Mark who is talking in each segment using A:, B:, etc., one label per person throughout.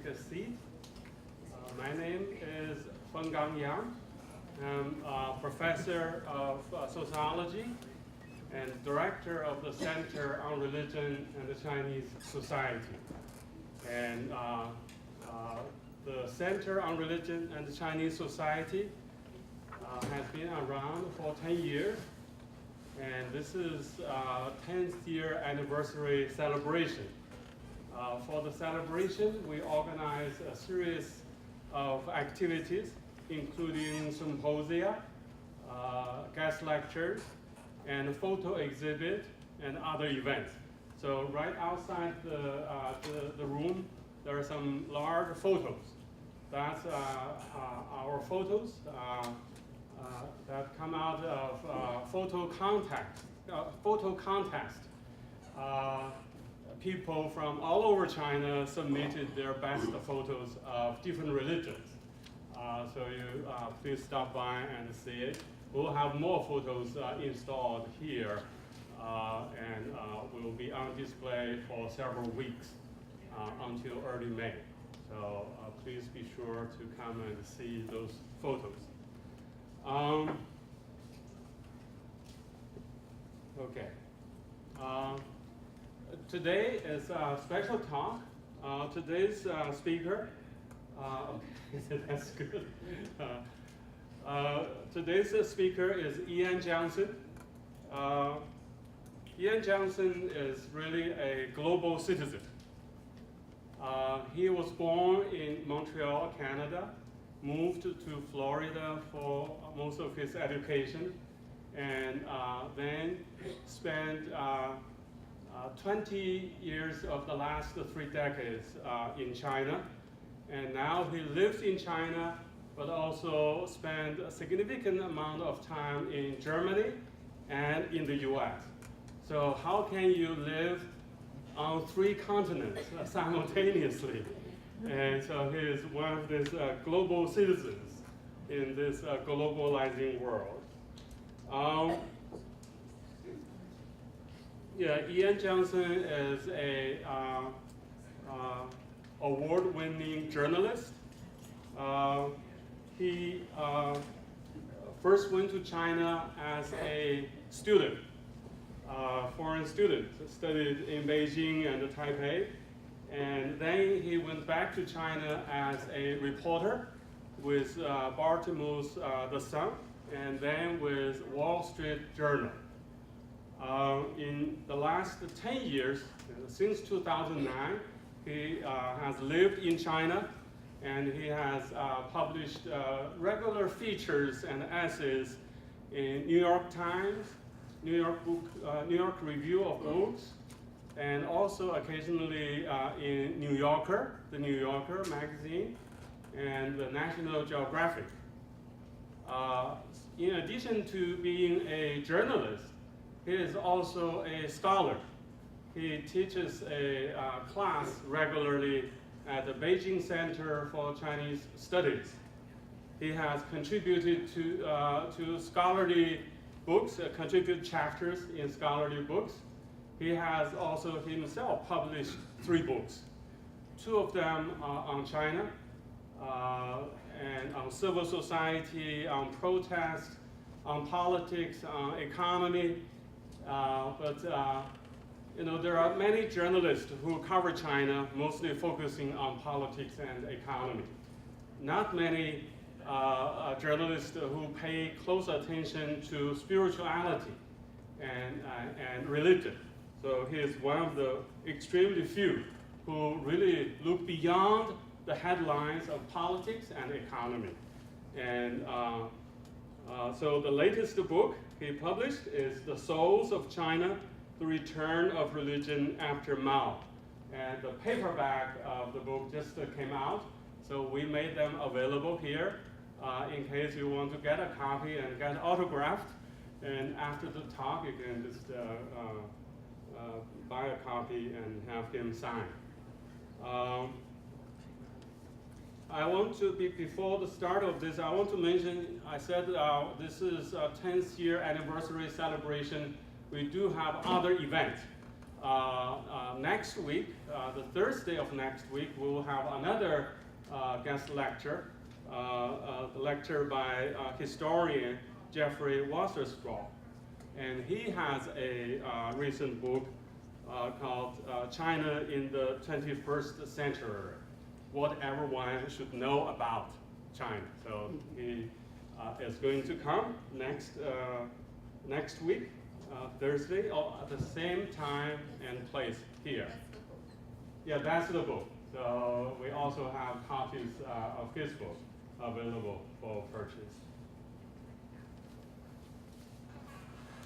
A: a seat. My name is Fenggang Yang. I'm a professor of sociology and director of the Center on Religion and the Chinese Society. And the Center on Religion and the Chinese Society has been around for 10 years. And this is 10th year anniversary celebration. For the celebration, we organize a series of activities, including symposia, guest lectures, and photo exhibit, and other events. So right outside the room, there are some large photos. That's our photos that come out of photo contest. People from all over China submitted their best photos of different religions. So you please stop by and see it. We'll have more photos installed here and will be on display for several weeks until early May. So please be sure to come and see those photos. Okay. Today is a special talk. Today's speaker, that's good. Today's speaker is Ian Johnson. Ian Johnson is really a global citizen. He was born in Montreal, Canada, moved to Florida for most of his education, and then spent 20 years of the last 3 decades in China. And now he lives in China, but also spent a significant amount of time in Germany and in the US. So how can you live on 3 continents simultaneously? And so he is one of these global citizens in this globalizing world. Ian Johnson is a award-winning journalist. He first went to China as a student, foreign student, studied in Beijing and Taipei. And then he went back to China as a reporter with Baltimore's The Sun, and then with Wall Street Journal. In the last 10 years, since 2009, he has lived in China, and he has published regular features and essays in New York Times, New York Review of Books, and also occasionally in New Yorker, the New Yorker magazine, and the National Geographic. In addition to being a journalist, he is also a scholar. He teaches a class regularly at the Beijing Center for Chinese Studies. He has contributed to scholarly books, contributed chapters in scholarly books. He has also himself published 3 books. 2 of them are on China, and on civil society, on protest, on politics, on economy. There are many journalists who cover China, mostly focusing on politics and economy. Not many journalists who pay close attention to spirituality and religion. So he is one of the extremely few who really look beyond the headlines of politics and economy. And so the latest book he published is The Souls of China, The Return of Religion After Mao. And the paperback of the book just came out, so we made them available here in case you want to get a copy and get autographed. And after the talk, you can just buy a copy and have him sign. I want to, before the start of this, I want to mention, I said this is a 10th year anniversary celebration. We do have other events. next week, the Thursday of next week, we will have another guest lecture, the lecture by historian Jeffrey Wasserstraw. And he has a recent book called China in the 21st Century, What Everyone Should Know About China. So he is going to come next week, Thursday, at the same time and place here. Yeah, that's the book. So we also have copies of his book available for purchase.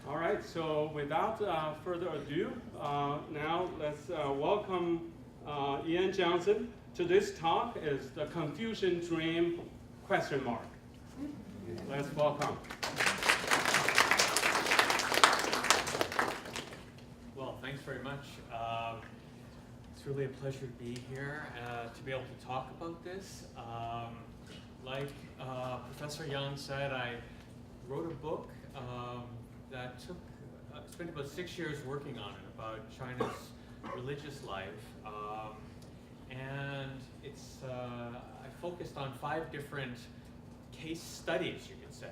A: All right, so without further ado, now let's welcome Ian Johnson. Today's talk is the Confucian Dream ? Let's welcome.
B: Well, thanks very much. It's really a pleasure to be here, to be able to talk about this. Like Professor Yang said, I wrote a book that spent about 6 years working on it, about China's religious life. And it's, I focused on 5 different case studies, you could say.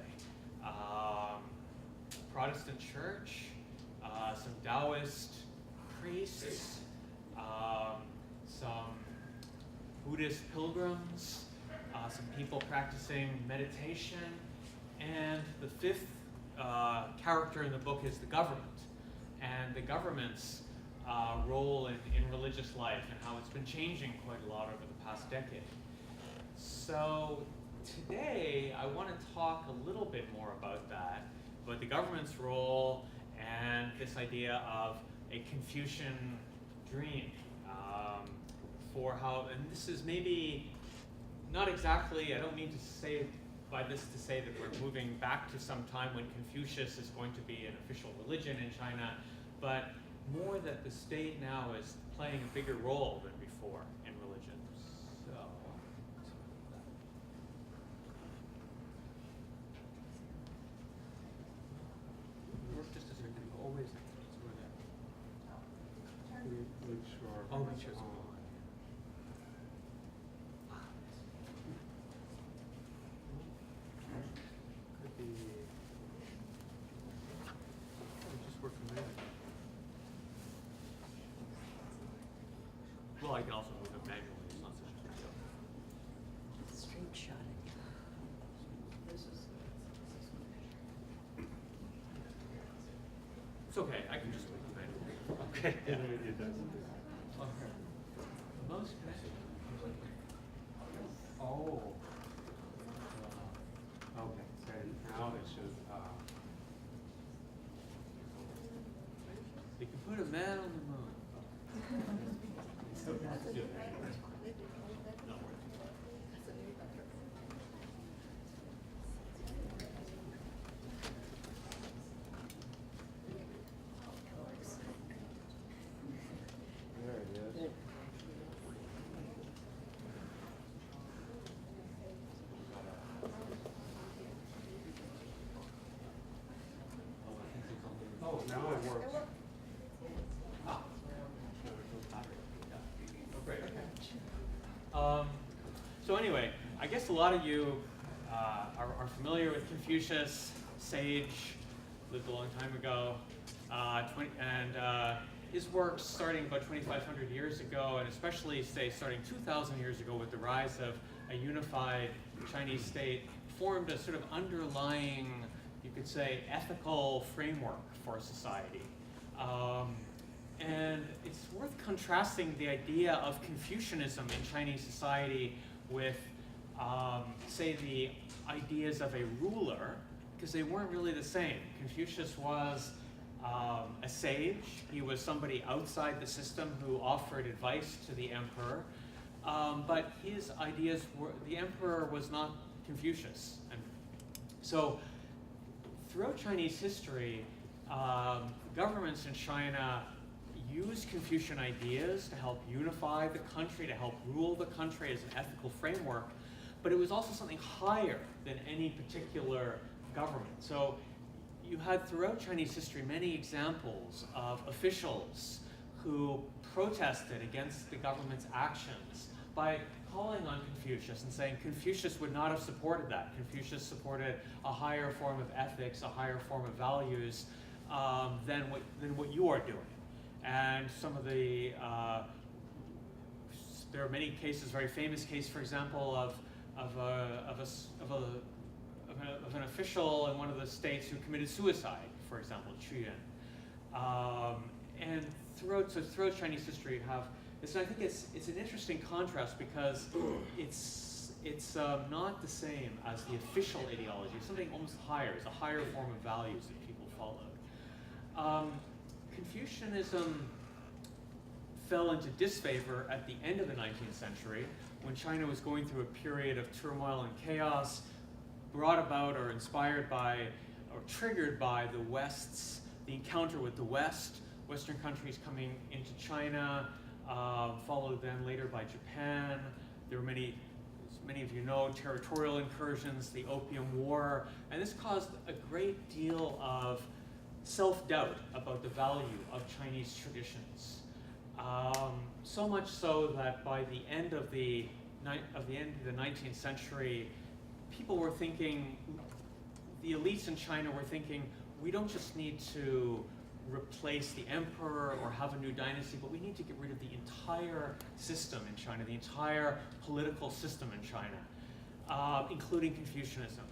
B: Protestant church, some Taoist priests, some Buddhist pilgrims, some people practicing meditation, and the 5th character in the book is the government, and the government's role in religious life and how it's been changing quite a lot over the past decade. So today I want to talk a little bit more about that, about the government's role and this idea of a Confucian dream for how, and this is maybe not exactly, I don't mean to say by this to say that we're moving back to some time when Confucius is going to be an official religion in China, but more that the state now is playing a bigger role than before in religion. So, just a second. Always.
A: Make sure.
B: Oh, make sure. Could be. Just work from there. Well, I can also move it manually. It's not such a big deal.
C: Straight shot.
B: It's okay. I can just move it manually.
A: Okay. It does.
B: Most
A: Oh. Okay. So now it should.
B: You can put a man on the moon.
A: That's good.
B: Not worth
A: There it is. Oh, now it works.
B: Ah. Oh, great. So anyway, I guess a lot of you are familiar with Confucius, sage, lived a long time ago, his works starting about 2,500 years ago, and especially, say, starting 2,000 years ago with the rise of a unified Chinese state, formed a sort of underlying, you could say, ethical framework for society. And it's worth contrasting the idea of Confucianism in Chinese society with, say, the ideas of a ruler, because they weren't really the same. Confucius was a sage. He was somebody outside the system who offered advice to the emperor. But his ideas were, the emperor was not Confucius. And so throughout Chinese history, governments in China used Confucian ideas to help unify the country, to help rule the country as an ethical framework, but it was also something higher than any particular government. So you had throughout Chinese history many examples of officials who protested against the government's actions by calling on Confucius and saying Confucius would not have supported that. Confucius supported a higher form of ethics, a higher form of values than what you are doing. And some of the, there are many cases, very famous case, for example, of an official in one of the states who committed suicide, for example, Chuyan. And throughout Chinese history, you have this. And I think it's an interesting contrast because it's not the same as the official ideology. It's something almost higher. It's a higher form of values that people follow. Confucianism fell into disfavor at the end of the 19th century when China was going through a period of turmoil and chaos, brought about or inspired by or triggered by the encounter with the West, Western countries coming into China, followed then later by Japan. There were many of you know, territorial incursions, the Opium War, and this caused a great deal of self-doubt about the value of Chinese traditions. So much so that by the end of the 19th century, people were thinking, the elites in China were thinking, we don't just need to replace the emperor or have a new dynasty, but we need to get rid of the entire system in China, the entire political system in China, including Confucianism.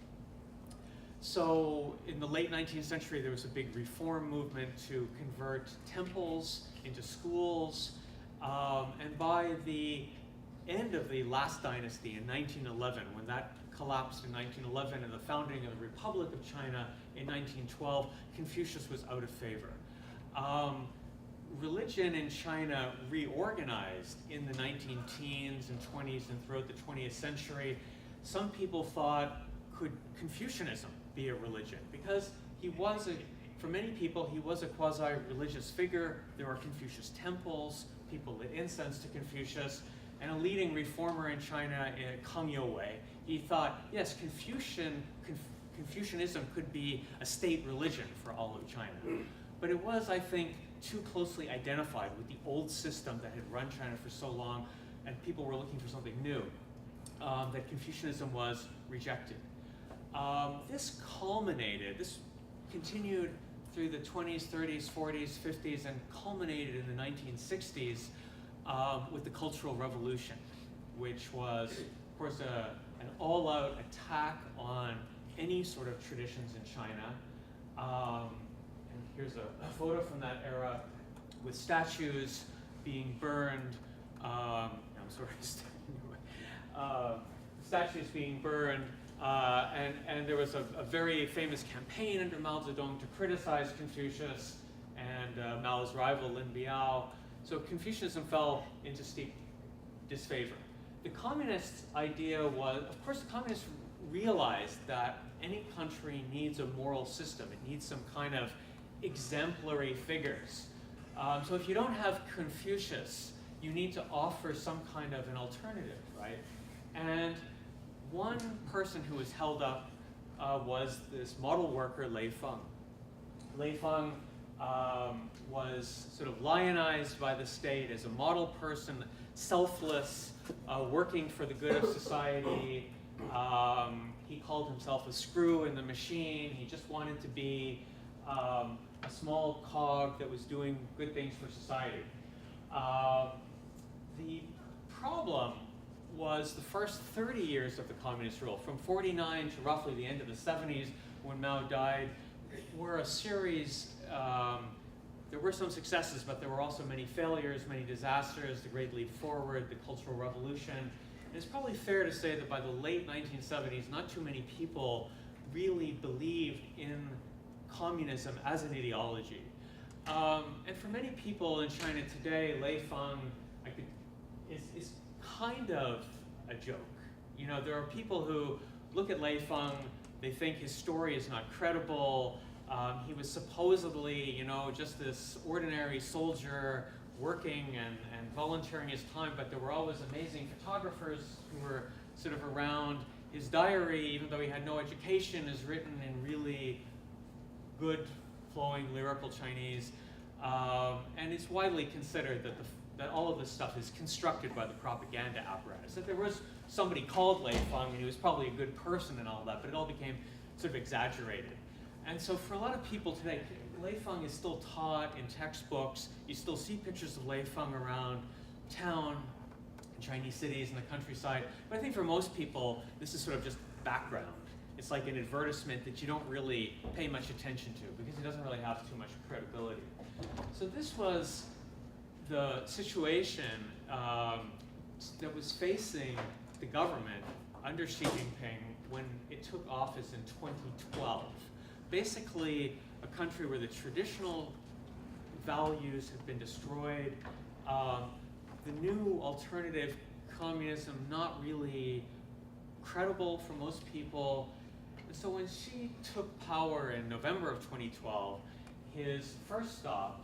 B: So in the late 19th century, there was a big reform movement to convert temples into schools. And by the end of the last dynasty in 1911, when that collapsed in 1911 and the founding of the Republic of China in 1912, Confucius was out of favor. Religion in China reorganized in the 19-teens and 20s and throughout the 20th century. Some people thought, could Confucianism be a religion? Because for many people, he was a quasi-religious figure. There were Confucius temples, people lit incense to Confucius, and a leading reformer in China, Kang Youwei, he thought, yes, Confucianism could be a state religion for all of China. But it was, I think, too closely identified with the old system that had run China for so long, and people were looking for something new, that Confucianism was rejected. This continued through the 20s, 30s, 40s, 50s, and culminated in the 1960s with the Cultural Revolution, which was, of course, an all-out attack on any sort of traditions in China. And here's a photo from that era with statues being burned. I'm sorry, statues being burned. And there was a very famous campaign under Mao Zedong to criticize Confucius and Mao's rival Lin Biao. So Confucianism fell into steep disfavor. The communist idea was, of course, the communists realized that any country needs a moral system. It needs some kind of exemplary figures. So if you don't have Confucius, you need to offer some kind of an alternative, right? And one person who was held up was this model worker, Lei Feng. Lei Feng was sort of lionized by the state as a model person, selfless, working for the good of society. He called himself a screw in the machine. He just wanted to be a small cog that was doing good things for society. The problem was the first 30 years of the communist rule, from 49 to roughly the end of the 70s when Mao died, were a series, there were some successes, but there were also many failures, many disasters, the Great Leap Forward, the Cultural Revolution. And it's probably fair to say that by the late 1970s, not too many people really believed in communism as an ideology. And for many people in China today, Lei Feng is kind of a joke. You know, there are people who look at Lei Feng, they think his story is not credible. He was supposedly, you know, just this ordinary soldier working and volunteering his time, but there were always amazing photographers who were sort of around. His diary, even though he had no education, is written in really good, flowing, lyrical Chinese. And it's widely considered that, that all of this stuff is constructed by the propaganda apparatus. That there was somebody called Lei Feng, and he was probably a good person and all that, but it all became sort of exaggerated. And so for a lot of people today, Lei Feng is still taught in textbooks. You still see pictures of Lei Feng around town, in Chinese cities, in the countryside. But I think for most people, this is sort of just background. It's like an advertisement that you don't really pay much attention to because it doesn't really have too much credibility. So this was the situation that was facing the government under Xi Jinping when it took office in 2012. Basically, a country where the traditional values have been destroyed, the new alternative communism not really credible for most people. And so when Xi took power in November of 2012, his first stop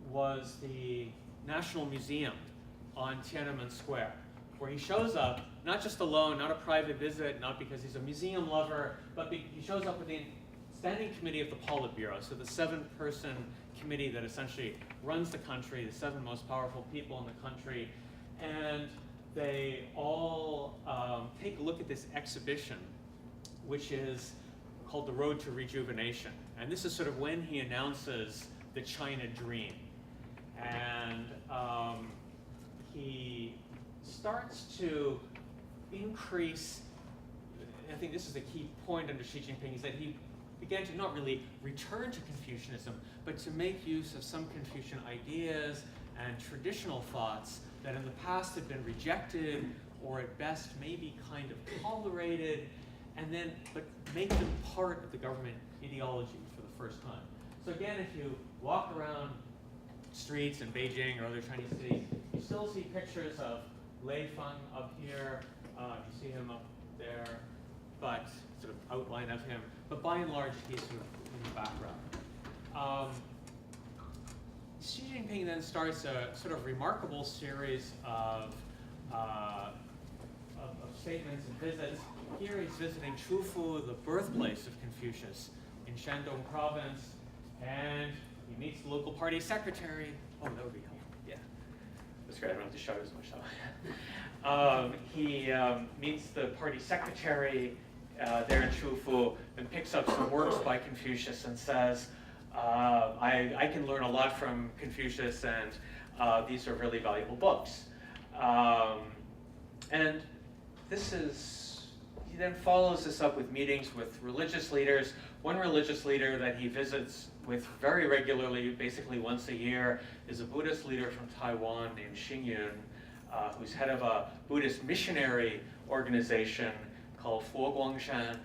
B: was the National Museum on Tiananmen Square, where he shows up, not just alone, not a private visit, not because he's a museum lover, but he shows up with the standing committee of the Politburo, so the 7-person committee that essentially runs the country, the 7 most powerful people in the country, and they all take a look at this exhibition, which is called The Road to Rejuvenation. And this is sort of when he announces the China Dream. And he starts to increase, I think this is a key point under Xi Jinping, is that he began to not really return to Confucianism, but to make use of some Confucian ideas and traditional thoughts that in the past had been rejected, or at best maybe kind of tolerated, and then, but make them part of the government ideology for the first time. So again, if you walk around streets in Beijing or other Chinese cities, you still see pictures of Lei Feng up here, you see him up there, but sort of outline of him, but by and large, he's sort of in the background. Xi Jinping then starts a sort of remarkable series of statements and visits. Here he's visiting Chufu, the birthplace of Confucius, in Shandong province, and he meets the local party secretary. Oh, that would be helpful. Yeah, that's great. I don't have to shout as much now. He meets the party secretary there in Chufu and picks up some works by Confucius and says, I can learn a lot from Confucius, and these are really valuable books. And this is, he then follows this up with meetings with religious leaders. One religious leader that he visits with very regularly, basically once a year, is a Buddhist leader from Taiwan named Xingyun, who's head of a Buddhist missionary organization called Guangshan.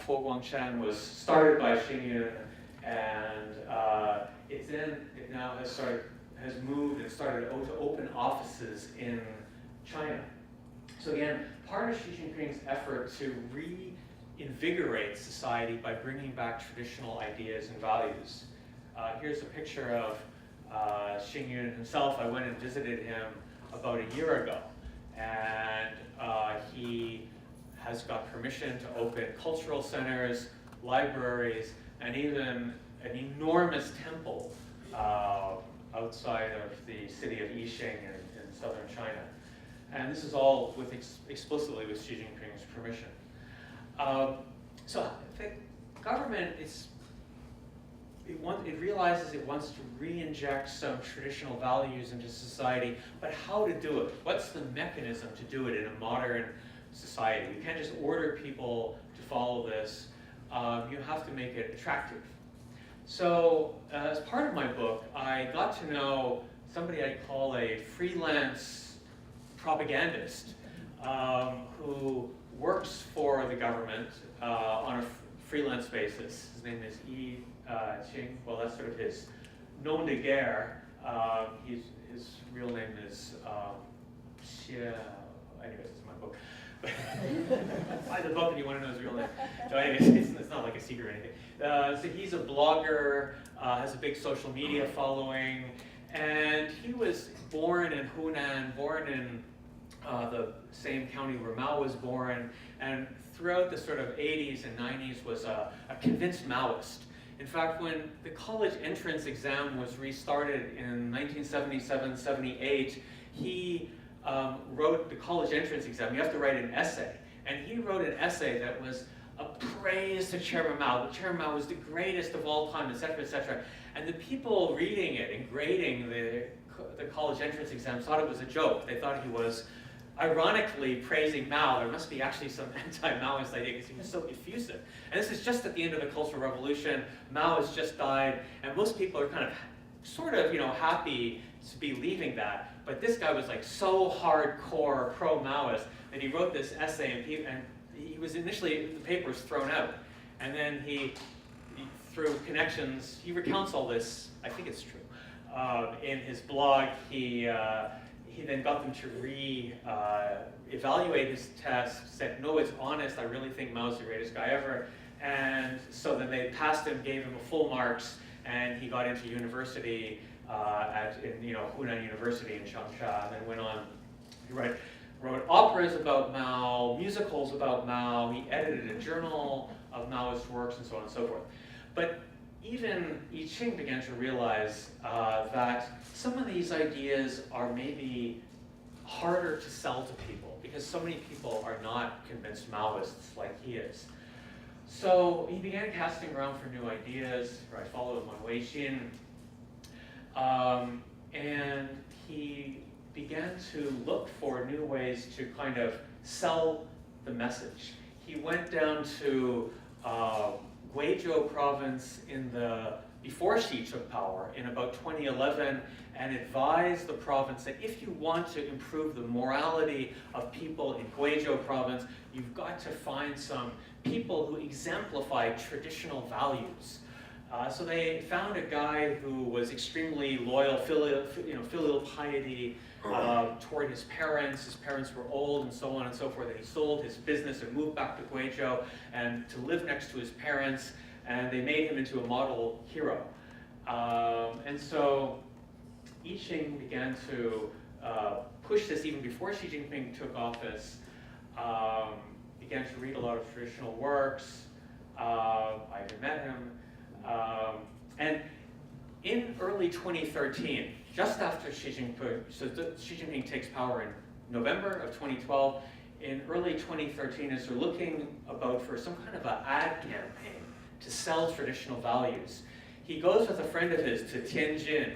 B: Guangshan was started by Xingyun, and it now has moved and started to open offices in China. So again, part of Xi Jinping's effort to reinvigorate society by bringing back traditional ideas and values. Here's a picture of Xingyun himself. I went and visited him about a year ago, and he has got permission to open cultural centers, libraries, and even an enormous temple outside of the city of Yixing in southern China. And this is all with explicitly with Xi Jinping's permission. So the government it realizes it wants to re-inject some traditional values into society, but how to do it? What's the mechanism to do it in a modern society? You can't just order people to follow this. You have to make it attractive. So as part of my book, I got to know somebody I'd call a freelance propagandist who works for the government on a freelance basis. His name is Yi Qing. Well, that's sort of his nom de guerre. His real name is Xie. Anyways, it's my book. Buy the book if you want to know his real name. So anyways, it's not like a secret or anything. So he's a blogger, has a big social media following, and he was born in Hunan, born in the same county where Mao was born, and throughout the sort of 80s and 90s was a convinced Maoist. In fact, when the college entrance exam was restarted in 1977-78, he wrote the college entrance exam. You have to write an essay. And he wrote an essay that was a praise to Chairman Mao. Chairman Mao was the greatest of all time, etc., etc. And the people reading it and grading the college entrance exam thought it was a joke. They thought he was ironically praising Mao. There must be actually some anti-Maoist idea because he was so effusive. And this is just at the end of the Cultural Revolution. Mao has just died, and most people are kind of, sort of, happy to be leaving that. But this guy was like so hardcore pro-Maoist that he wrote this essay, and he was initially, the paper was thrown out. And then he through connections, he recounts all this, I think it's true, in his blog. He then got them to evaluate his test, said, no, it's honest, I really think Mao's the greatest guy ever. And so then they passed him, gave him full marks, and he got into university Hunan University in Changsha, and then went on. He wrote operas about Mao, musicals about Mao. He edited a journal of Maoist works, and so on and so forth. But even Xi Jinping began to realize that some of these ideas are maybe harder to sell to people because so many people are not convinced Maoists like he is. So he began casting around for new ideas. I followed him on Weixin. And he began to look for new ways to kind of sell the message. He went down to Guizhou province before Xi took power in about 2011 and advised the province that if you want to improve the morality of people in Guizhou province, you've got to find some people who exemplify traditional values. So they found a guy who was extremely loyal, filial piety toward his parents. His parents were old and so on and so forth. And he sold his business and moved back to Guizhou and to live next to his parents. And they made him into a model hero. And so Xi Jinping began to push this even before Xi Jinping took office. Began to read a lot of traditional works. I even met him. And in early 2013, just after Xi Jinping, so Xi Jinping takes power in November of 2012, in early 2013, as they're looking about for some kind of an ad campaign to sell traditional values, he goes with a friend of his to Tianjin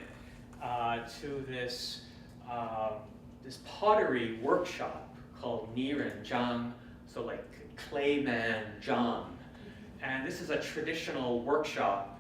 B: to this pottery workshop called Niren Zhang, so like Clayman Zhang. And this is a traditional workshop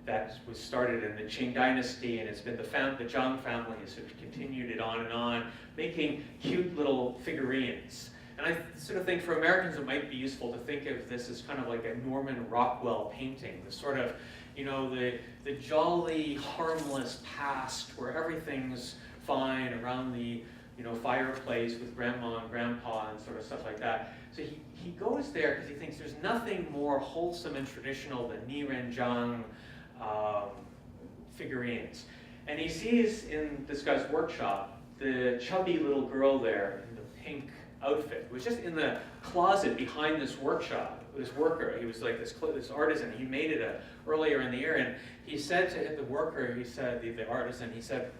B: that was started in the Qing dynasty, and it's been the Zhang family has sort of continued it on and on, making cute little figurines. And I sort of think for Americans it might be useful to think of this as kind of like a Norman Rockwell painting, the sort of, the jolly, harmless past where everything's fine around the fireplace with grandma and grandpa and sort of stuff like that. So he goes there because he thinks there's nothing more wholesome and traditional than Niren Zhang figurines. And he sees in this guy's workshop the chubby little girl there in the pink outfit, who was just in the closet behind this workshop, this worker. He was like this artisan. He made it earlier in the year, and he said to the worker, he said, the artisan, he said,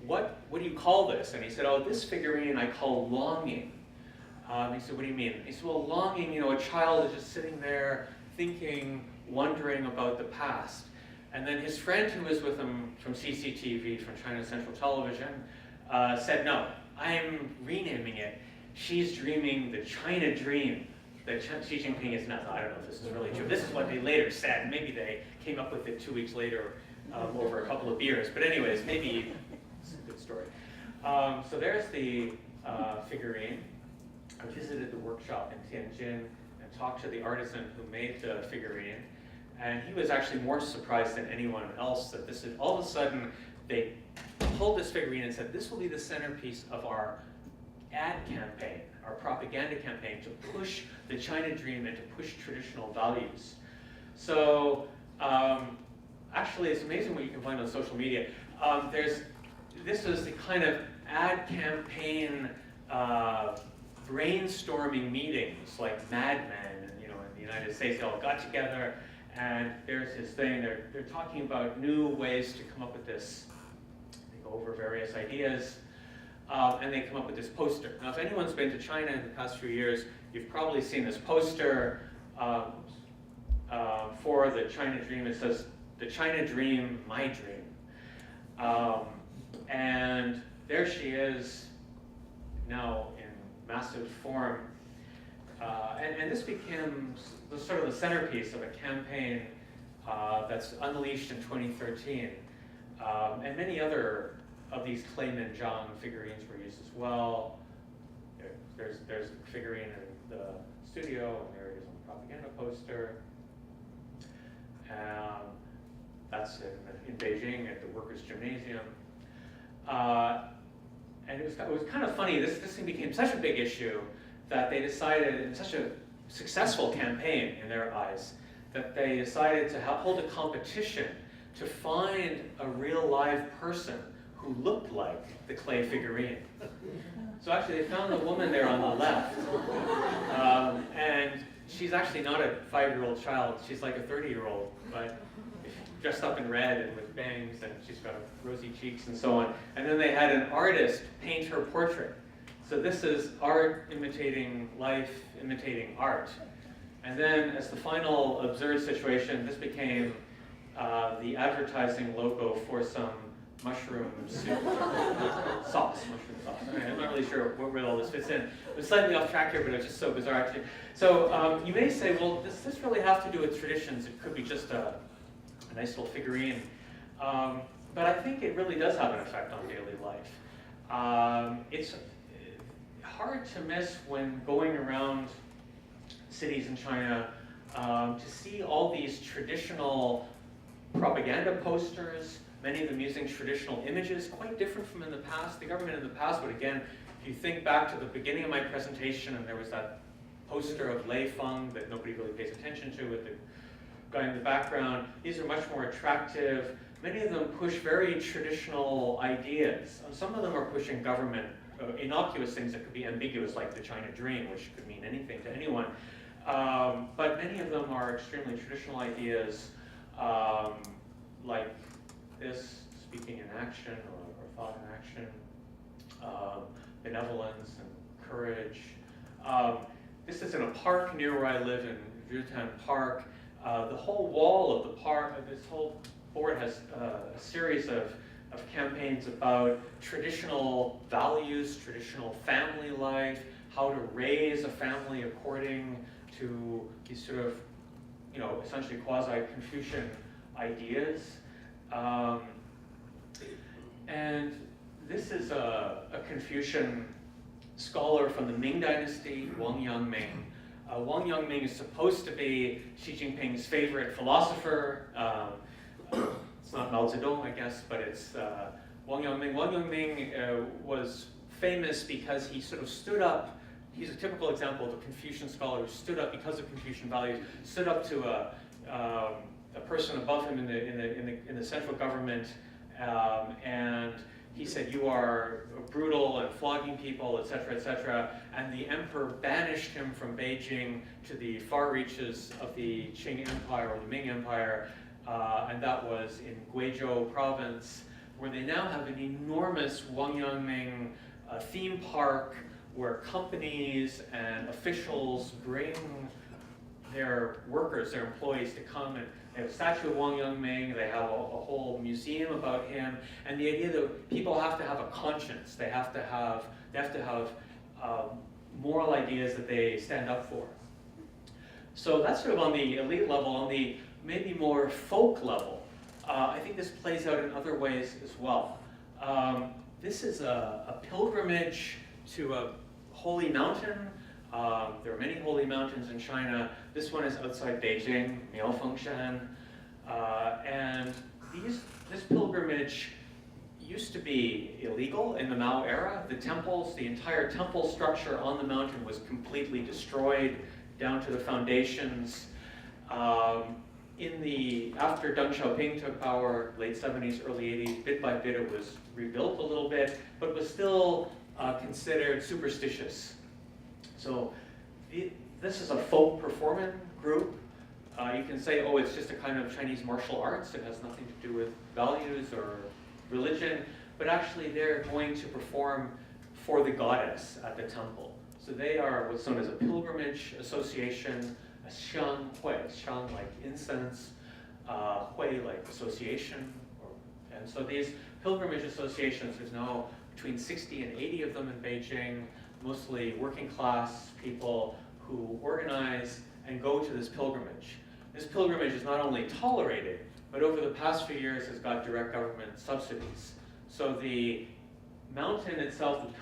B: what do you call this? And he said, oh, this figurine I call longing. He said, what do you mean? He said, well, longing, a child is just sitting there thinking, wondering about the past. And then his friend who was with him from CCTV, from China Central Television, said, no, I'm renaming it. She's dreaming the China dream that Xi Jinping is not. I don't know if this is really true. This is what they later said. Maybe they came up with it 2 weeks later over a couple of beers. But anyways, maybe it's a good story. So there's the figurine. I visited the workshop in Tianjin and talked to the artisan who made the figurine. And he was actually more surprised than anyone else that this is, all of a sudden, they pulled this figurine and said, this will be the centerpiece of our ad campaign, our propaganda campaign, to push the China dream and to push traditional values. So actually, it's amazing what you can find on social media. This was the kind of ad campaign brainstorming meetings like Mad Men, in the United States. They all got together
D: And there's this thing, they're talking about new ways to come up with this. They go over various ideas, and they come up with this poster. Now, if anyone's been to China in the past few years, you've probably seen this poster for the China Dream. It says, "The China Dream, my dream." And there she is now in massive form. And this became the sort of the centerpiece of a campaign that's unleashed in 2013. And many other of these clay Minjiang figurines were used as well. There's a figurine in the studio, and there it is on the propaganda poster. That's in Beijing at the Workers' Gymnasium. And it was kind of funny. This thing became such a big issue that they decided, in such a successful campaign in their eyes, that they decided to hold a competition to find a real live person who looked like the clay figurine. So actually they found the woman there on the left. And she's actually not a 5-year-old child, she's like a 30-year-old, but dressed up in red and with bangs, and she's got rosy cheeks and so on. And then they had an artist paint her portrait. So this is art imitating life, imitating art. And then as the final absurd situation, this became the advertising logo for some mushroom soup sauce, mushroom sauce. Okay, I'm not really sure where all this fits in. We're slightly off track here, but it's just so bizarre actually. So you may say, well, does this really have to do with traditions? It could be just a nice little figurine. But I think it really does have an effect on daily life. It's hard to miss when going around cities in China to see all these traditional propaganda posters, many of them using traditional images, quite different from in the past. The government in the past would, again, if you think back to the beginning of my presentation, and there was that poster of Lei Feng that nobody really pays attention to with the guy in the background, these are much more attractive. Many of them push very traditional ideas. Some of them are pushing government innocuous things that could be ambiguous, like the China Dream, which could mean anything to anyone. But many of them are extremely traditional ideas, like this, speaking in action or thought in action, benevolence and courage. This is in a park near where I live in Jutan Park. The whole wall of the park, this whole board has a series of campaigns about traditional values, traditional family life, how to raise a family according to these sort of, essentially quasi-Confucian ideas. And this is a Confucian scholar from the Ming Dynasty, Wang Yangming. Wang Yangming is supposed to be Xi Jinping's favorite philosopher. It's not Mao Zedong, I guess, but it's Wang Yangming. Wang Yangming was famous because he sort of stood up. He's a typical example of a Confucian scholar who stood up because of Confucian values, stood up to a person above him in the central government, and he said, "You are brutal and flogging people, etc., etc." And the emperor banished him from Beijing to the far reaches of the Qing Empire or the Ming Empire, and that was in Guizhou province, where they now have an enormous Wang Yangming theme park where companies and officials bring their workers, their employees to come, and they have a statue of Wang Yangming, they have a whole museum about him, and the idea that people have to have a conscience, they have to have moral ideas that they stand up for. So that's sort of on the elite level. On the maybe more folk level, I think this plays out in other ways as well. This is a pilgrimage to a holy mountain. There are many holy mountains in China. This one is outside Beijing, Miaofengshan. And this pilgrimage used to be illegal in the Mao era. The temples, the entire temple structure on the mountain was completely destroyed down to the foundations. After Deng Xiaoping took power, late 70s, early 80s, bit by bit it was rebuilt a little bit, but was still considered superstitious. So this is a folk performing group. You can say, oh, it's just a kind of Chinese martial arts. It has nothing to do with values or religion. But actually, they're going to perform for the goddess at the temple. So they are what's known as a pilgrimage association, a xiang hui, xiang like incense, hui like association. And so these pilgrimage associations, there's now between 60 and 80 of them in Beijing, mostly working class people who organize and go to this pilgrimage. This pilgrimage is not only tolerated, but over the past few years has got direct government subsidies. So the mountain itself, the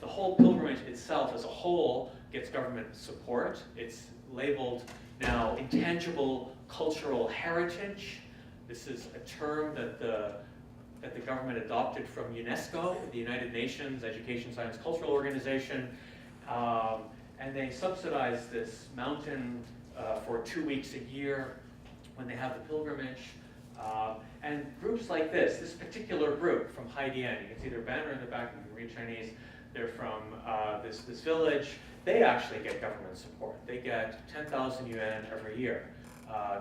D: whole pilgrimage itself as a whole gets government support. It's labeled now intangible cultural heritage. This is a term that the government adopted from UNESCO, the United Nations Education, Science, Cultural Organization. And they subsidize this mountain for 2 weeks a year when they have the pilgrimage. And groups like this particular group from Haidian, you can see their banner in the back, you can read Chinese, they're from this village, they actually get government support. They get 10,000 yuan every year.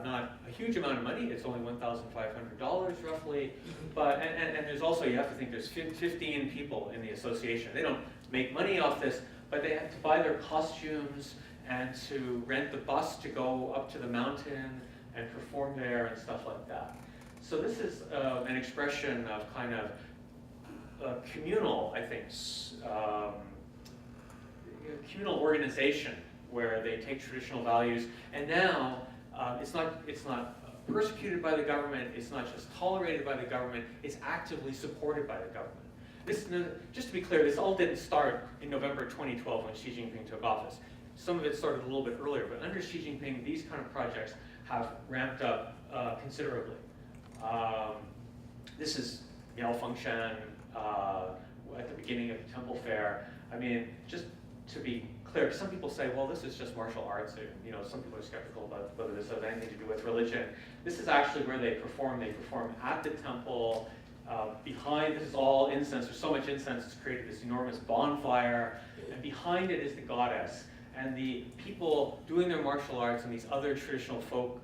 D: Not a huge amount of money, it's only $1,500 roughly, but, and there's also, you have to think there's 15 people in the association. They don't make money off this, but they have to buy their costumes and to rent the bus to go up to the mountain and perform there and stuff like that. So this is an expression of kind of communal, I think, communal organization where they take traditional values and now it's not persecuted by the government, it's not just tolerated by the government, it's actively supported by the government. This, just to be clear, this all didn't start in November 2012 when Xi Jinping took office. Some of it started a little bit earlier, but under Xi Jinping, these kind of projects have ramped up considerably. This is Miao Fengshan at the beginning of the temple fair. I mean, just to be clear, some people say, well, this is just martial arts, and some people are skeptical about whether this has anything to do with religion. This is actually where they perform. They perform at the temple. Behind, this is all incense. There's so much incense, it's created this enormous bonfire, and behind it is the goddess. And the people doing their martial arts and these other traditional folk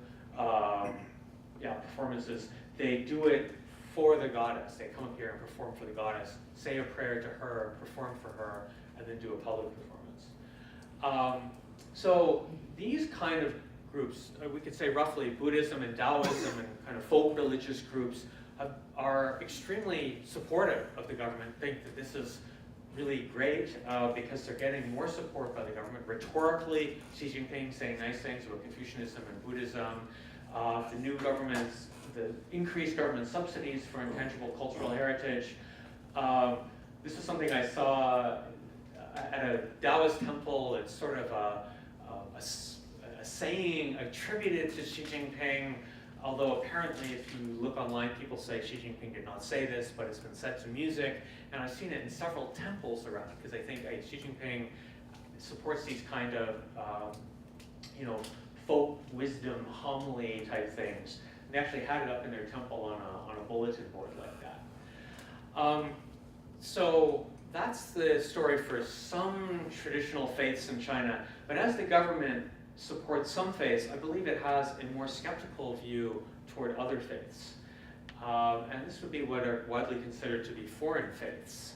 D: performances, they do it for the goddess. They come up here and perform for the goddess, say a prayer to her, perform for her, and then do a public performance. So these kind of groups, we could say roughly Buddhism and Taoism and kind of folk religious groups are extremely supportive of the government, think that this is really great because they're getting more support by the government. Rhetorically, Xi Jinping saying nice things about Confucianism and Buddhism. The new government's, the increased government subsidies for intangible cultural heritage. This is something I saw at a Taoist temple. It's sort of a saying attributed to Xi Jinping, although apparently if you look online, people say Xi Jinping did not say this, but it's been set to music. And I've seen it in several temples around, because I think Xi Jinping supports these kind of, folk wisdom homily type things. They actually had it up in their temple on a bulletin board like that. So that's the story for some traditional faiths in China. But as the government supports some faiths, I believe it has a more skeptical view toward other faiths. And this would be what are widely considered to be foreign faiths.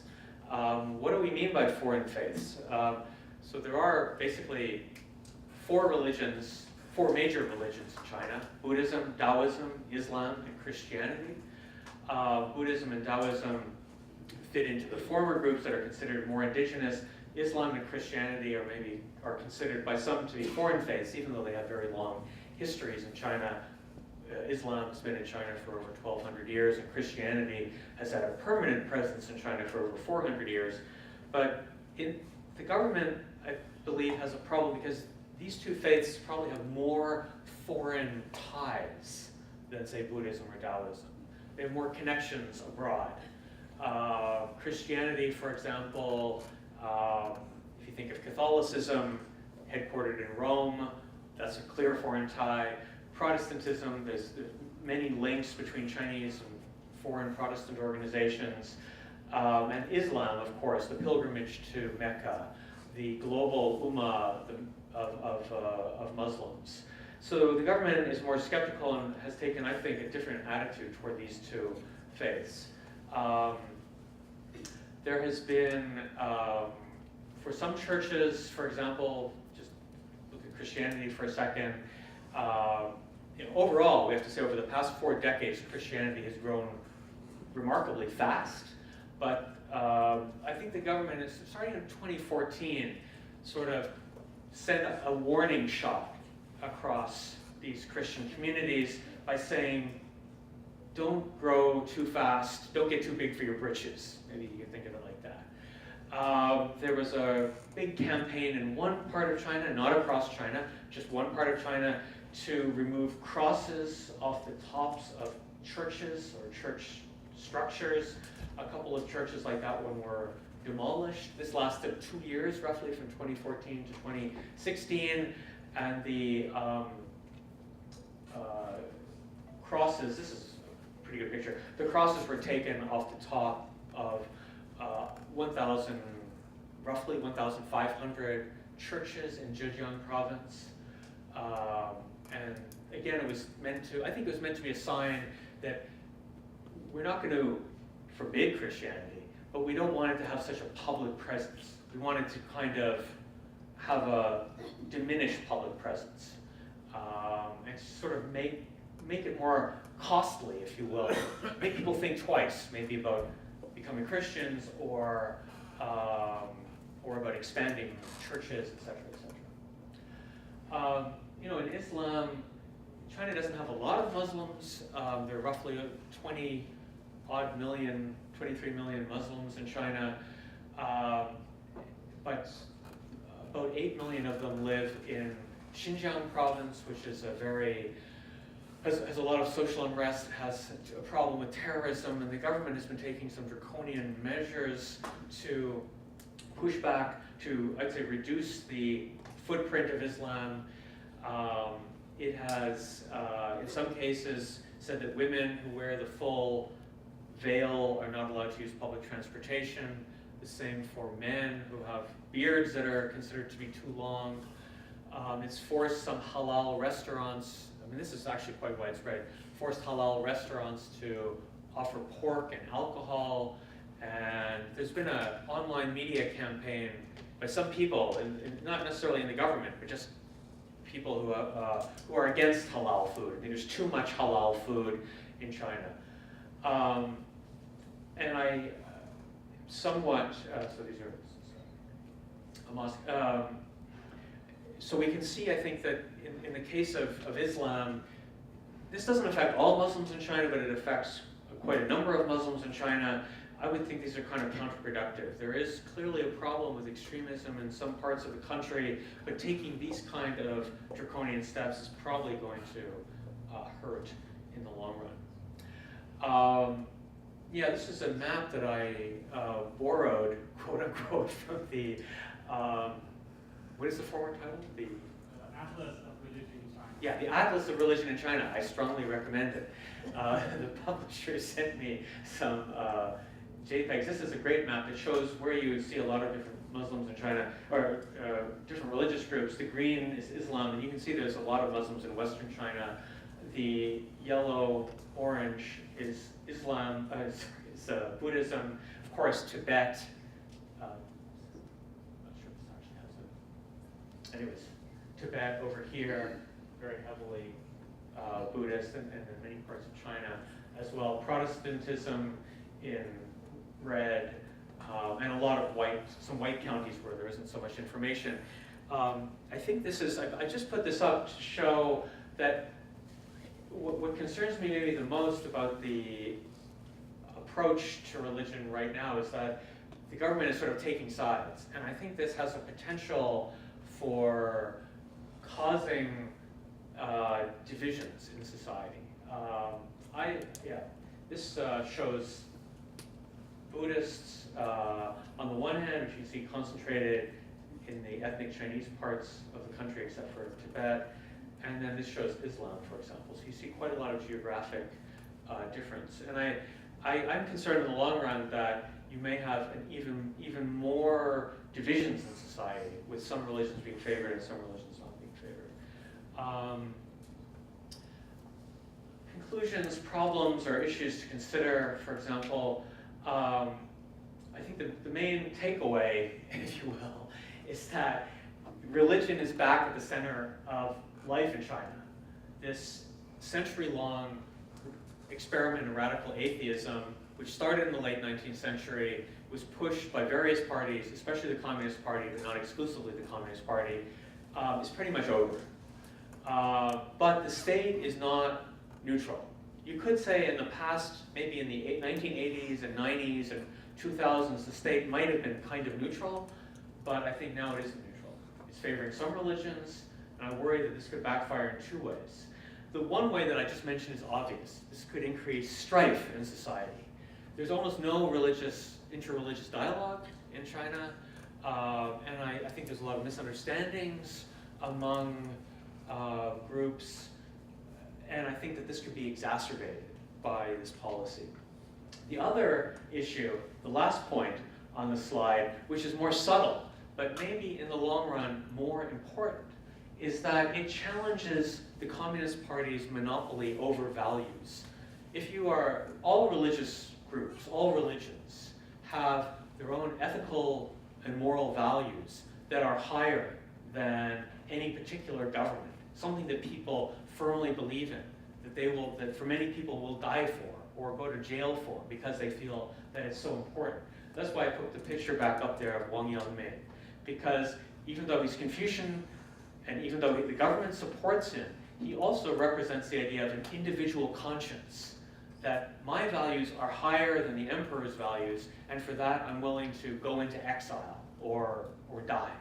D: What do we mean by foreign faiths? So there are basically four major religions in China: Buddhism, Taoism, Islam, and Christianity. Buddhism and Taoism fit into the former groups that are considered more indigenous. Islam and Christianity are considered by some to be foreign faiths, even though they have very long histories in China. Islam has been in China for over 1,200 years, and Christianity has had a permanent presence in China for over 400 years. But the government, I believe, has a problem because these two faiths probably have more foreign ties than, say, Buddhism or Taoism. They have more connections abroad. Christianity, for example, if you think of Catholicism, headquartered in Rome, that's a clear foreign tie. Protestantism, there's many links between Chinese and foreign Protestant organizations. And Islam, of course, the pilgrimage to Mecca, the global ummah of Muslims. So the government is more skeptical and has taken, I think, a different attitude toward these two faiths. There has been, for some churches, for example, just look at Christianity for a second, overall, we have to say over the past 4 decades, Christianity has grown remarkably fast. But I think the government is, starting in 2014, sort of sent a warning shot across these Christian communities by saying, don't grow too fast, don't get too big for your britches. Maybe you can think of it like that. There was a big campaign in one part of China, not across China, just one part of China, to remove crosses off the tops of churches or church structures. A couple of churches like that one were demolished. This lasted 2 years, roughly from 2014 to 2016. And the crosses, this is a pretty good picture, the crosses were taken off the top of roughly 1,500 churches in Zhejiang province. And again, it was meant to, I think it was meant to be a sign that we're not going to forbid Christianity, but we don't want it to have such a public presence. We want it to kind of have a diminished public presence, and sort of make it more costly, if you will. Make people think twice, maybe about becoming Christians or about expanding churches, etc., etc. In Islam, China doesn't have a lot of Muslims. There are roughly 20-odd million, 23 million Muslims in China, but about 8 million of them live in Xinjiang province, which is has a lot of social unrest, has a problem with terrorism, and the government has been taking some draconian measures to push back, to, I'd say, reduce the footprint of Islam. It has, in some cases, said that women who wear the full veil are not allowed to use public transportation. The same for men who have beards that are considered to be too long. It's forced some halal restaurants, I mean, this is actually quite widespread, forced halal restaurants to offer pork and alcohol. And there's been an online media campaign by some people, not necessarily in the government, but just people who are against halal food. I mean, there's too much halal food in China. And I somewhat, so these are a mosque. So we can see, I think, that in the case of Islam, this doesn't affect all Muslims in China, but it affects quite a number of Muslims in China. I would think these are kind of counterproductive. There is clearly a problem with extremism in some parts of the country, but taking these kind of draconian steps is probably going to hurt in the long run. Yeah, this is a map that I borrowed, quote unquote, from the, what is the former title? The
A: Atlas of Religion in China.
D: Yeah, the Atlas of Religion in China. I strongly recommend it. The publisher sent me some JPEGs. This is a great map that shows where you see a lot of different Muslims in China, or different religious groups. The green is Islam, and you can see there's a lot of Muslims in Western China. The yellow, orange is Islam, is Buddhism. Of course, Tibet. I'm not sure if this actually has it. Anyways, Tibet over here, very heavily Buddhist, and in many parts of China as well. Protestantism in red, and a lot of some white counties where there isn't so much information. I think this is, I just put this up to show that what concerns me maybe the most about the approach to religion right now is that the government is sort of taking sides. And I think this has a potential for causing divisions in society. This shows Buddhists on the one hand, which you see concentrated in the ethnic Chinese parts of the country except for Tibet. And then this shows Islam, for example. So you see quite a lot of geographic difference. And I'm concerned in the long run that you may have an even more divisions in society, with some religions being favored and some religions not being favored. conclusions, problems, or issues to consider. For example, I think the main takeaway, if you will, is that religion is back at the center of life in China. This century-long experiment in radical atheism, which started in the late 19th century, was pushed by various parties, especially the Communist Party, but not exclusively the Communist Party, is pretty much over. But the state is not neutral. You could say in the past, maybe in the 1980s and 90s and 2000s, the state might have been kind of neutral, but I think now it isn't neutral. It's favoring some religions, and I worry that this could backfire in two ways. The one way that I just mentioned is obvious. This could increase strife in society. There's almost no interreligious dialogue in China, and I think there's a lot of misunderstandings among groups, and I think that this could be exacerbated by this policy. The other issue, the last point on the slide, which is more subtle, but maybe in the long run more important, is that it challenges the Communist Party's monopoly over values. If you are, all religious groups, all religions, have their own ethical and moral values that are higher than any particular government, something that people firmly believe in, that for many people will die for or go to jail for because they feel that it's so important. That's why I put the picture back up there of Wang Yangming, because even though he's Confucian and even though the government supports him, he also represents the idea of an individual conscience, that my values are higher than the emperor's values, and for that I'm willing to go into exile or die.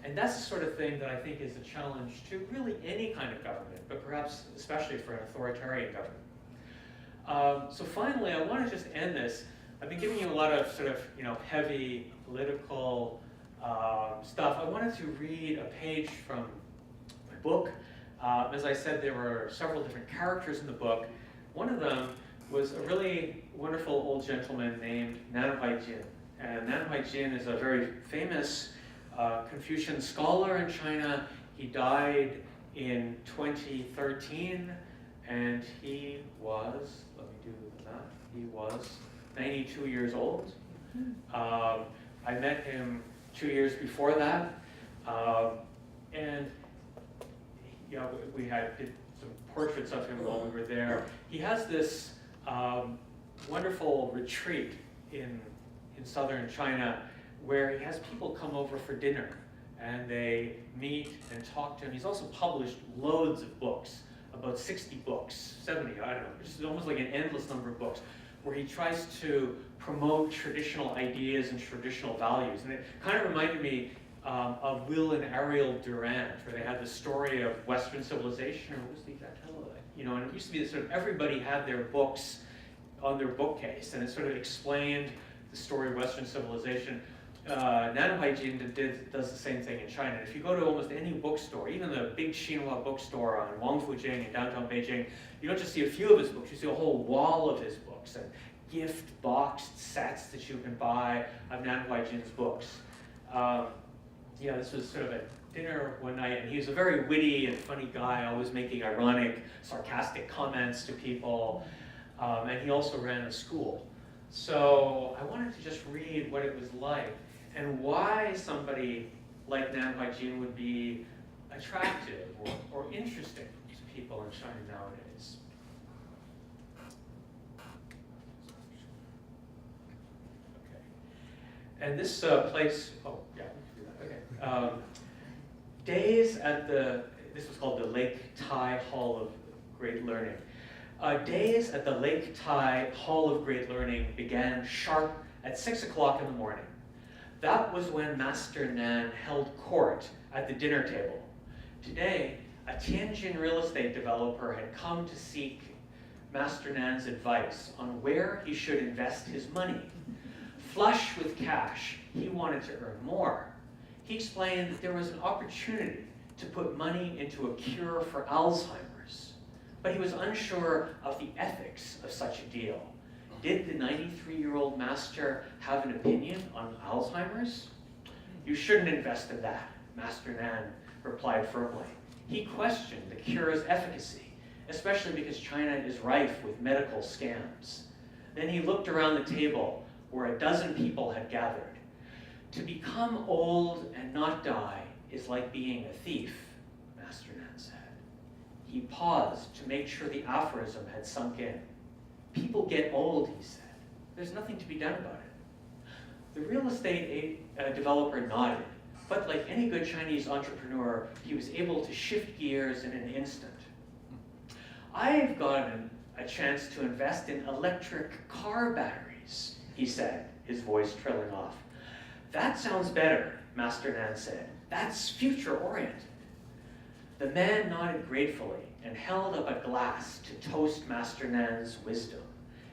D: And that's the sort of thing that I think is a challenge to really any kind of government, but perhaps especially for an authoritarian government. So finally, I want to just end this. I've been giving you a lot of sort of heavy political stuff. I wanted to read a page from my book. As I said, there were several different characters in the book. One of them was a really wonderful old gentleman named Nan Haijin. And Nan Haijin is a very famous Confucian scholar in China. He died in 2013, and he was, let me do the math, he was 92 years old. I met him 2 years before that, and we did some portraits of him while we were there. He has this wonderful retreat in southern China where he has people come over for dinner and they meet and talk to him. He's also published loads of books, about 60 books, 70, I don't know, just almost like an endless number of books, where he tries to promote traditional ideas and traditional values. And it kind of reminded me of Will and Ariel Durant, where they had the story of Western civilization, or what was the exact title of it? And it used to be that sort of everybody had their books on their bookcase, and it sort of explained the story of Western civilization. Nan Haijin does the same thing in China. And if you go to almost any bookstore, even the big Xinhua bookstore on Wangfujing in downtown Beijing, you don't just see a few of his books, you see a whole wall of his books and gift boxed sets that you can buy of Nan Haijin's books. This was sort of a dinner one night, and he was a very witty and funny guy, always making ironic, sarcastic comments to people, and he also ran a school. So I wanted to just read what it was like and why somebody like Nan Haijin would be attractive or interesting to people in China nowadays. Okay. And this place, okay. Days at this was called the Lake Tai Hall of Great Learning. Days at the Lake Tai Hall of Great Learning began sharp at 6 o'clock in the morning. That was when Master Nan held court at the dinner table. Today, a Tianjin real estate developer had come to seek Master Nan's advice on where he should invest his money. Flush with cash, he wanted to earn more. He explained that there was an opportunity to put money into a cure for Alzheimer's, but he was unsure of the ethics of such a deal. Did the 93-year-old master have an opinion on Alzheimer's? You shouldn't invest in that, Master Nan replied firmly. He questioned the cure's efficacy especially because China is rife with medical scams. Then he looked around the table where a dozen people had gathered. To become old and not die is like being a thief, Master Nan said. He paused to make sure the aphorism had sunk in. People get old, he said. There's nothing to be done about it. The real estate developer nodded, but like any good Chinese entrepreneur, he was able to shift gears in an instant. I've gotten a chance to invest in electric car batteries, he said, his voice trailing off. That sounds better, Master Nan said. That's future-oriented. The man nodded gratefully and held up a glass to toast Master Nan's wisdom.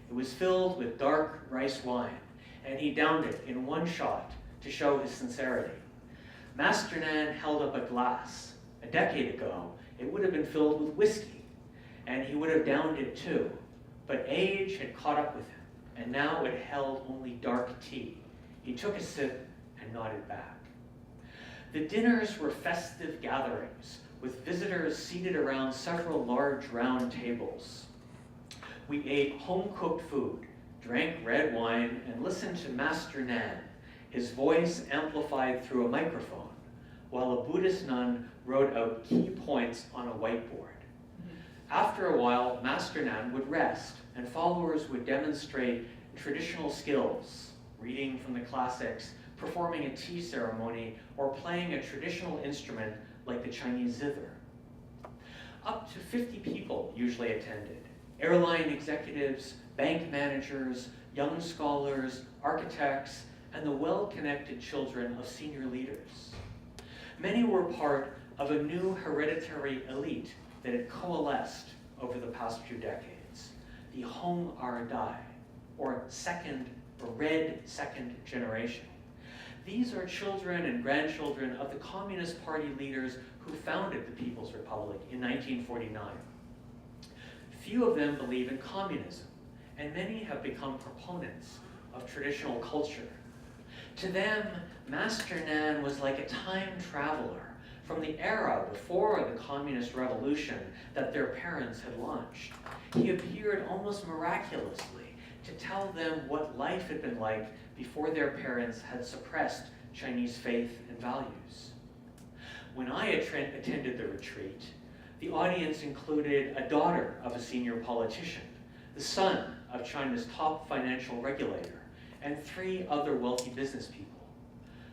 D: It was filled with dark rice wine, and he downed it in one shot to show his sincerity. Master Nan held up a glass. A decade ago, it would have been filled with whiskey, and he would have downed it too. But age had caught up with him, and now it held only dark tea. He took a sip and nodded back. The dinners were festive gatherings, with visitors seated around several large round tables. We ate home-cooked food, drank red wine, and listened to Master Nan, his voice amplified through a microphone, while a Buddhist nun wrote out key points on a whiteboard. After a while, Master Nan would rest, and followers would demonstrate traditional skills, reading from the classics, performing a tea ceremony, or playing a traditional instrument like the Chinese zither. Up to 50 people usually attended: airline executives, bank managers, young scholars, architects, and the well-connected children of senior leaders. Many were part of a new hereditary elite that had coalesced over the past few decades, the Hong Ar Dai, or red second generation. These are children and grandchildren of the Communist Party leaders who founded the People's Republic in 1949. Few of them believe in communism, and many have become proponents of traditional culture. To them, Master Nan was like a time traveler from the era before the Communist Revolution that their parents had launched. He appeared almost miraculously to tell them what life had been like before their parents had suppressed Chinese faith and values. When I attended the retreat, the audience included a daughter of a senior politician, the son of China's top financial regulator, and 3 other wealthy business people.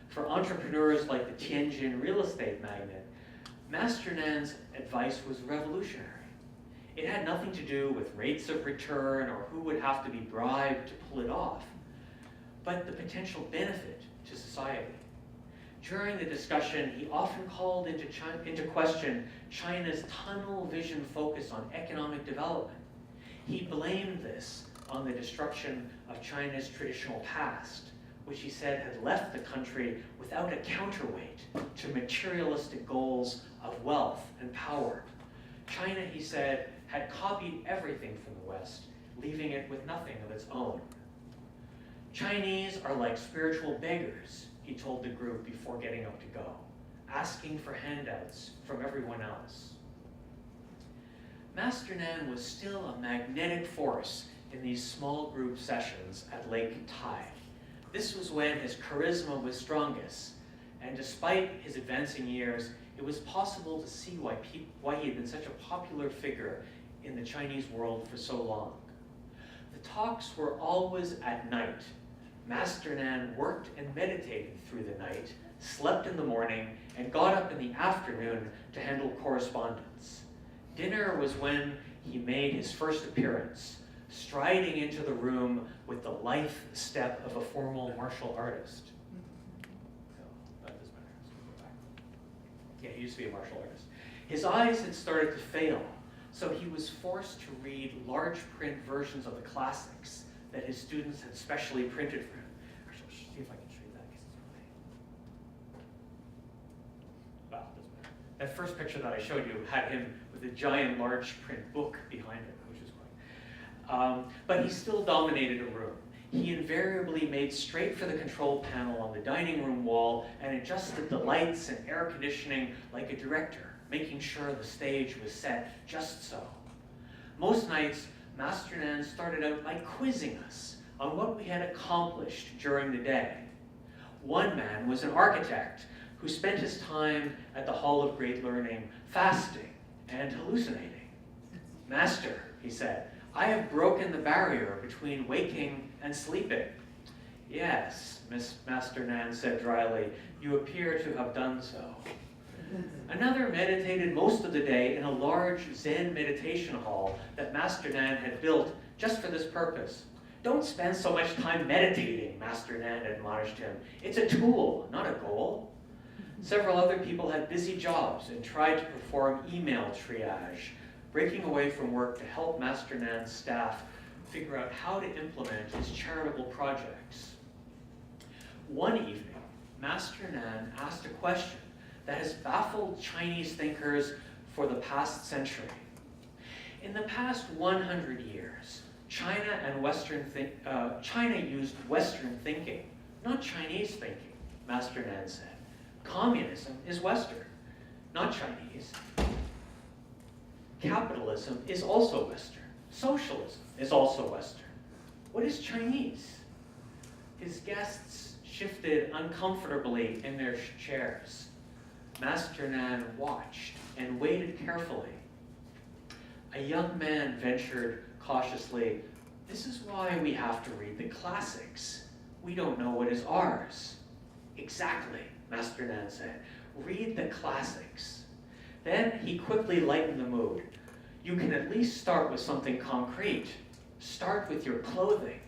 D: For entrepreneurs like the Tianjin real estate magnate, Master Nan's advice was revolutionary. It had nothing to do with rates of return or who would have to be bribed to pull it off, but the potential benefit to society. During the discussion, he often called into question China's tunnel vision focus on economic development. He blamed this on the destruction of China's traditional past, which he said had left the country without a counterweight to materialistic goals of wealth and power. China, he said, had copied everything from the West, leaving it with nothing of its own. Chinese are like spiritual beggars, he told the group before getting up to go, asking for handouts from everyone else. Master Nan was still a magnetic force in these small group sessions at Lake Tai. This was when his charisma was strongest, and despite his advancing years, it was possible to see why he had been such a popular figure in the Chinese world for so long. The talks were always at night. Master Nan worked and meditated through the night, slept in the morning, and got up in the afternoon to handle correspondence. Dinner was when he made his first appearance, striding into the room with the lithe step of a formal martial artist. That doesn't matter. Yeah, he used to be a martial artist. His eyes had started to fail, so he was forced to read large print versions of the classics that his students had specially printed for him. Actually, let's see if I can show you that, because it's really... Well, it doesn't matter. That first picture that I showed you had him with a giant large print book behind him, which is quite... but he still dominated a room. He invariably made straight for the control panel on the dining room wall and adjusted the lights and air conditioning like a director, making sure the stage was set just so. Most nights, Master Nan started out by quizzing us on what we had accomplished during the day. One man was an architect who spent his time at the Hall of Great Learning fasting and hallucinating. Master, he said, I have broken the barrier between waking and sleeping. Yes, Master Nan said dryly, you appear to have done so. Another meditated most of the day in a large Zen meditation hall that Master Nan had built just for this purpose. Don't spend so much time meditating, Master Nan admonished him. It's a tool, not a goal. Several other people had busy jobs and tried to perform email triage, breaking away from work to help Master Nan's staff figure out how to implement his charitable projects. One evening, Master Nan asked a question that has baffled Chinese thinkers for the past century. In the past 100 years, China used Western thinking, not Chinese thinking, Master Nan said. Communism is Western, not Chinese. Capitalism is also Western. Socialism is also Western. What is Chinese? His guests shifted uncomfortably in their chairs. Master Nan watched and waited carefully. A young man ventured cautiously, this is why we have to read the classics. We don't know what is ours. Exactly, Master Nan said. Read the classics. Then he quickly lightened the mood. You can at least start with something concrete. Start with your clothing.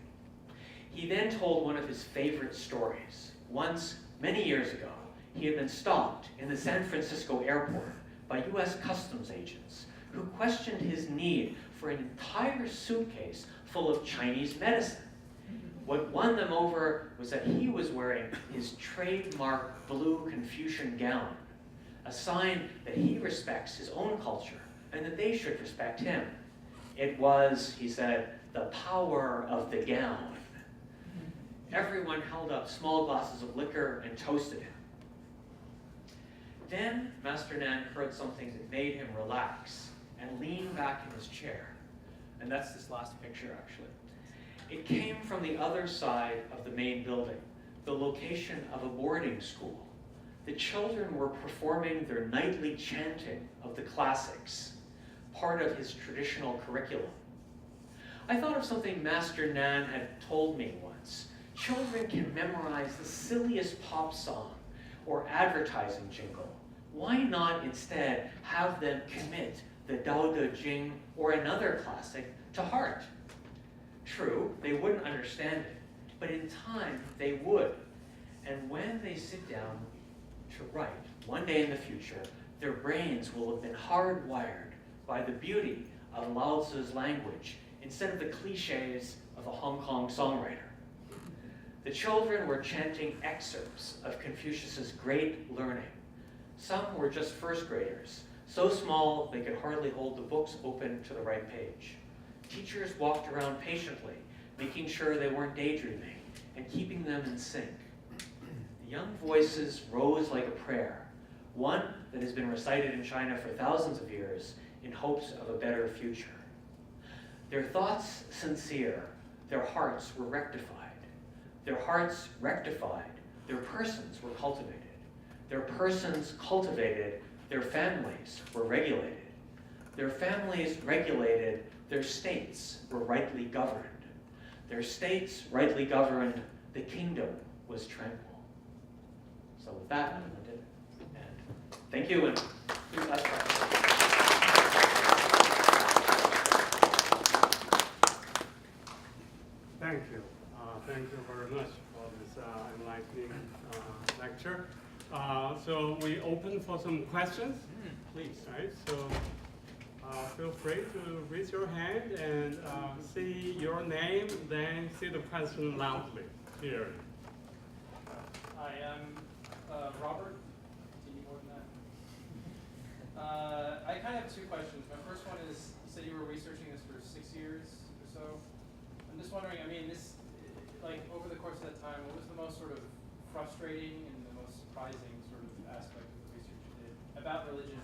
D: He then told one of his favorite stories. Once, many years ago, he had been stopped in the San Francisco airport by US customs agents who questioned his need for an entire suitcase full of Chinese medicine. What won them over was that he was wearing his trademark blue Confucian gown, a sign that he respects his own culture and that they should respect him. It was, he said, the power of the gown. Everyone held up small glasses of liquor and toasted him. Then Master Nan heard something that made him relax and lean back in his chair. And that's this last picture, actually. It came from the other side of the main building, the location of a boarding school. The children were performing their nightly chanting of the classics, part of his traditional curriculum. I thought of something Master Nan had told me once. Children can memorize the silliest pop song or advertising jingle. Why not instead have them commit the Tao Te Ching or another classic to heart? True, they wouldn't understand it, but in time they would. And when they sit down to write, one day in the future, their brains will have been hardwired by the beauty of Lao Tzu's language instead of the cliches of a Hong Kong songwriter. The children were chanting excerpts of Confucius's great learning. Some were just first graders, so small they could hardly hold the books open to the right page. Teachers walked around patiently, making sure they weren't daydreaming and keeping them in sync. The young voices rose like a prayer, one that has been recited in China for thousands of years in hopes of a better future. Their thoughts sincere, their hearts were rectified. Their hearts rectified, their persons were cultivated. Their persons cultivated, their families were regulated. Their families regulated, their states were rightly governed. Their states rightly governed, the kingdom was tranquil. So with that, I'm ended. And thank you, and please ask questions.
A: Thank you. Thank you very much for this enlightening lecture. So we open for some questions.
B: Please.
A: Right, so feel free to raise your hand and say your name, then say the question loudly. Here.
E: Hi, I'm Robert. Do you need more than that? I kind of have two questions. My first one is, you said you were researching this for 6 years or so. I'm just wondering, I mean, this, like, over the course of that time, what was the most sort of frustrating and the most surprising sort of aspect of the research you did about religion